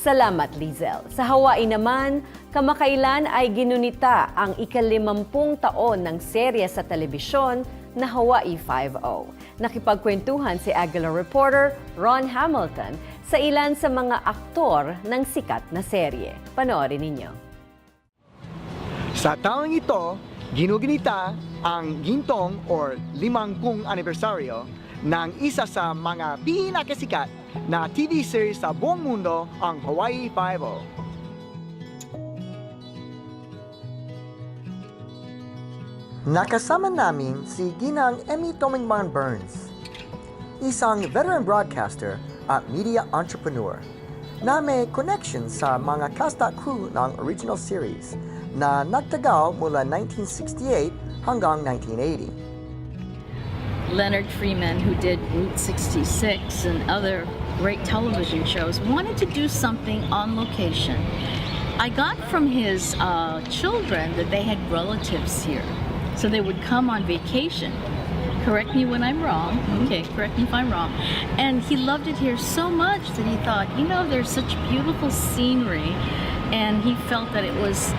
Salamat, Lizel. Sa Hawaii naman, kamakailan ay ginunita ang ika-50 taon ng serye sa telebisyon na Hawaii 5-0. Nakipagkwentuhan si Aguilar reporter Ron Hamilton sa ilan sa mga aktor ng sikat na serye. Panoorin ninyo. Sa taong ito, ginuginita ang gintong or 50 anibersaryo ng isa sa mga pinakasikat na TV series sa buong mundo, ang Hawaii 5-0. Nakasama namin si Ginang Emmy Tomingman Burns, isang veteran broadcaster at media entrepreneur na may connection sa mga cast at crew ng original series na nagtagal mula 1968 hanggang 1980. Leonard Freeman, who did Route 66 and other great television shows, wanted to do something on location. I got from his children that they had relatives here, so they would come on vacation. Correct me when I'm wrong. Okay, correct me if I'm wrong. And he loved it here so much that he thought, you know, there's such beautiful scenery, and he felt that it was,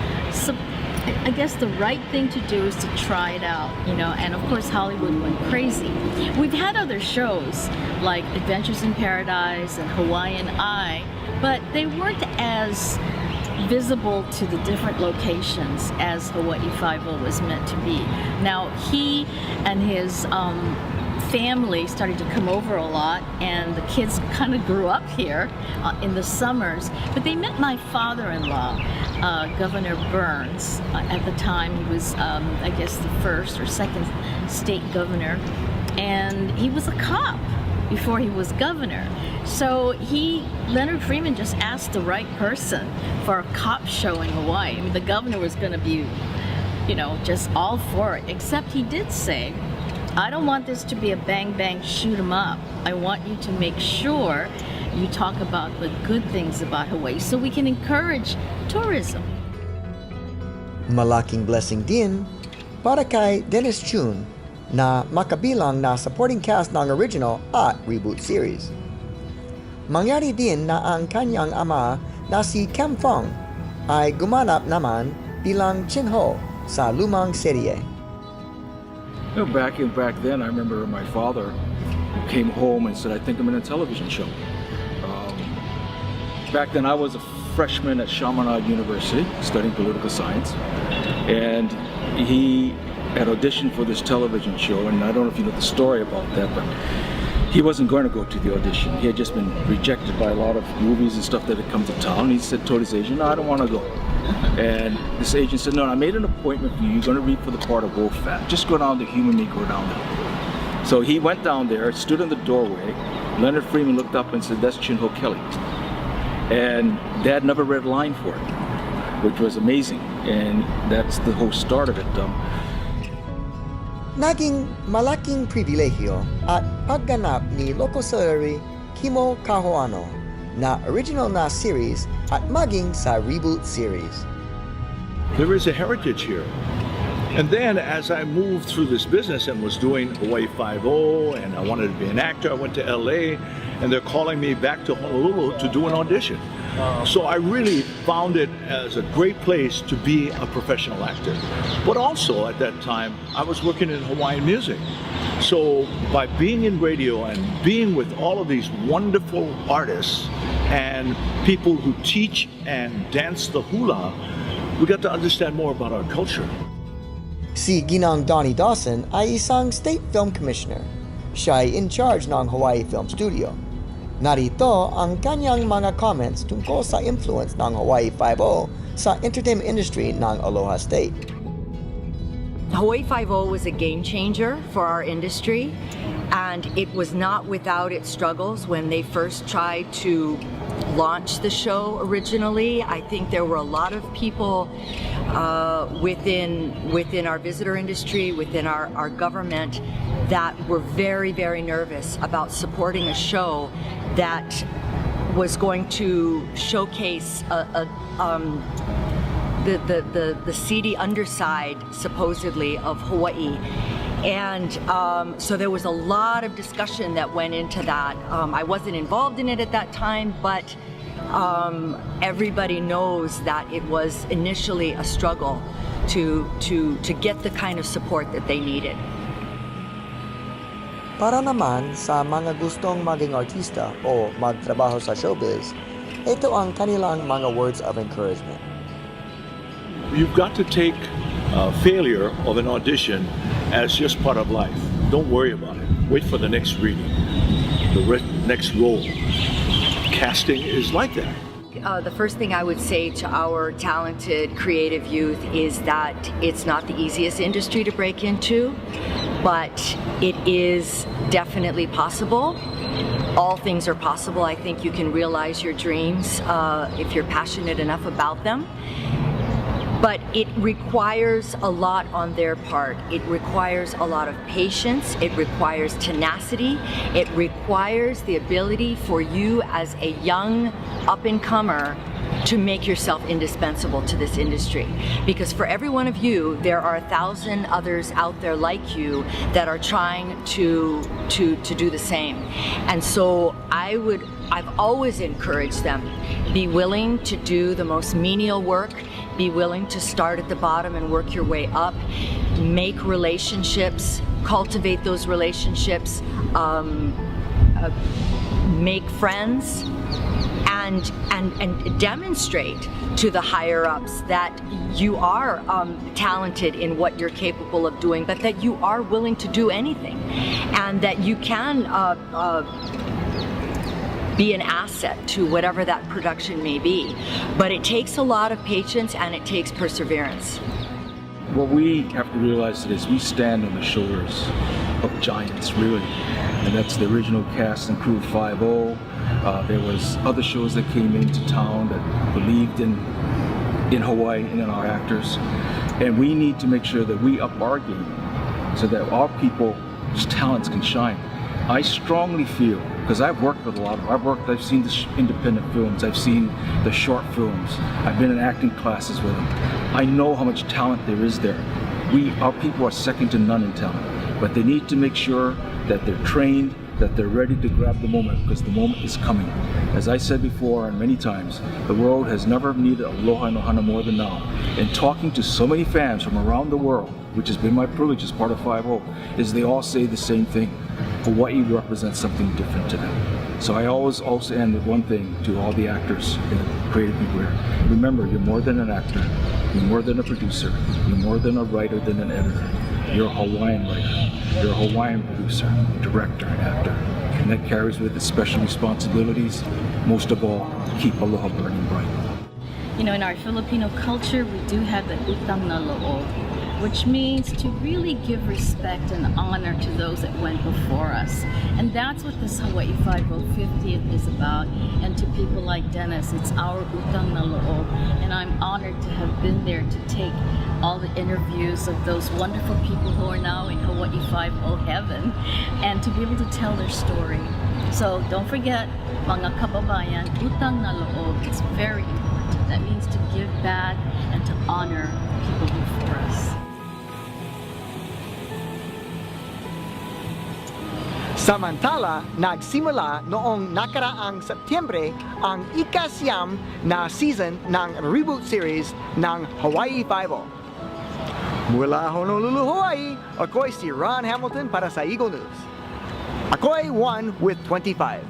I guess the right thing to do is to try it out, you know, and of course Hollywood went crazy. We've had other shows like Adventures in Paradise and Hawaiian Eye, but they weren't as visible to the different locations as Hawaii 5-0 was meant to be. Now, he and his family started to come over a lot, and the kids kind of grew up here in the summers, but they met my father-in-law, Governor Burns. At the time, he was, I guess, the first or second state governor, and he was a cop before he was governor. So Leonard Freeman just asked the right person for a cop show in Hawaii. I mean, the governor was going to be, you know, just all for it, except he did say, I don't want this to be a bang-bang shoot 'em up. I want you to make sure you talk about the good things about Hawaii so we can encourage tourism. Malaking blessing din para kay Dennis Chun na makabilang na supporting cast ng original at reboot series. Mangyari din na ang kanyang ama na si Kem Fong ay gumanap naman bilang Chin-ho sa lumang serye. You know, back then, I remember my father came home and said, I think I'm in a television show. Back then, I was a freshman at Chaminade University studying political science, and he had auditioned for this television show, and I don't know if you know the story about that, but he wasn't going to go to the audition. He had just been rejected by a lot of movies and stuff that had come to town. He told his agent, no, I don't want to go. And this agent said, no, I made an appointment for you. You're going to read for the part of Wolfat. Just go down to Human Meat, go down there. So he went down there, stood in the doorway. Leonard Freeman looked up and said, that's Chin-ho Kelly. And Dad never read a line for it, which was amazing. And that's the whole start of it. Naging malaking pribilehyo at pagganap ni local celebrity Kimo Kahoano na original na series at maging sa reboot series. There is a heritage here. And then as I moved through this business and was doing Hawaii 5-0 and I wanted to be an actor, I went to LA and they're calling me back to Honolulu to do an audition. So I really found it as a great place to be a professional actor. But also at that time, I was working in Hawaiian music. So by being in radio and being with all of these wonderful artists and people who teach and dance the hula, we got to understand more about our culture. Si Ginang Donnie Dawson ay isang state film commissioner. Siya ay in charge ng Hawaii Film Studio. Narito ang kanyang mga comments tungkol sa influence ng Hawaii 5-0 sa entertainment industry ng Aloha State. Hawaii 5-0 was a game changer for our industry, and it was not without its struggles when they first tried to launch the show originally. I think there were a lot of people within our visitor industry, within our government, that were very, very nervous about supporting a show that was going to showcase the seedy underside, supposedly, of Hawaii. And so there was a lot of discussion that went into that. I wasn't involved in it at that time, but everybody knows that it was initially a struggle to get the kind of support that they needed. Para naman sa mga gustong maging artista o magtrabaho sa showbiz, ito ang kanilang mga words of encouragement. You've got to take failure of an audition as just part of life. Don't worry about it. Wait for the next reading, the next role. Casting is like that. The first thing I would say to our talented creative youth is that it's not the easiest industry to break into, but it is definitely possible. All things are possible. I think you can realize your dreams if you're passionate enough about them. But it requires a lot on their part. It requires a lot of patience. It requires tenacity. It requires the ability for you as a young up-and-comer to make yourself indispensable to this industry. Because for every one of you, there are 1,000 others out there like you that are trying to do the same. And so I've always encouraged them, be willing to do the most menial work, be willing to start at the bottom and work your way up, make relationships, cultivate those relationships, make friends, and demonstrate to the higher ups that you are talented in what you're capable of doing, but that you are willing to do anything, and that you can be an asset to whatever that production may be. But it takes a lot of patience and it takes perseverance. What we have to realize is we stand on the shoulders of giants, really. And that's the original cast and crew of 5-0. There was other shows that came into town that believed in Hawaii and in our actors. And we need to make sure that we up our game so that our people's talents can shine. I strongly feel, because I've worked with a lot of them, I've seen the independent films, I've seen the short films, I've been in acting classes with them. I know how much talent there is there. Our people are second to none in talent, but they need to make sure that they're trained, that they're ready to grab the moment, because the moment is coming. As I said before and many times, the world has never needed Aloha no Hana more than now. And talking to so many fans from around the world, which has been my privilege as part of 5-0, is they all say the same thing. Hawaii represents something different to them. So I always also end with one thing to all the actors in the creative people here. Remember, you're more than an actor, you're more than a producer, you're more than a writer, than an editor. You're a Hawaiian writer, you're a Hawaiian producer, director, and actor. And that carries with it special responsibilities. Most of all, keep aloha burning bright. You know, in our Filipino culture, we do have the utang na loob, which means to really give respect and honor to those that went before us. And that's what this Hawaii 50th is about. And to people like Dennis, it's our utang na loob. And I'm honored to have been there to take all the interviews of those wonderful people who are now in Hawaii 50 heaven and to be able to tell their story. So don't forget, mga kababayan, utang na loob is very important. That means to give back and to honor people before us. Samantala, nagsimula noong nakaraang Setyembre ang ika-9 na season ng reboot series ng Hawaii 5-0. Mula Honolulu, Hawaii, ako'y si Ron Hamilton para sa Eagle News. Ako'y 1 with 25.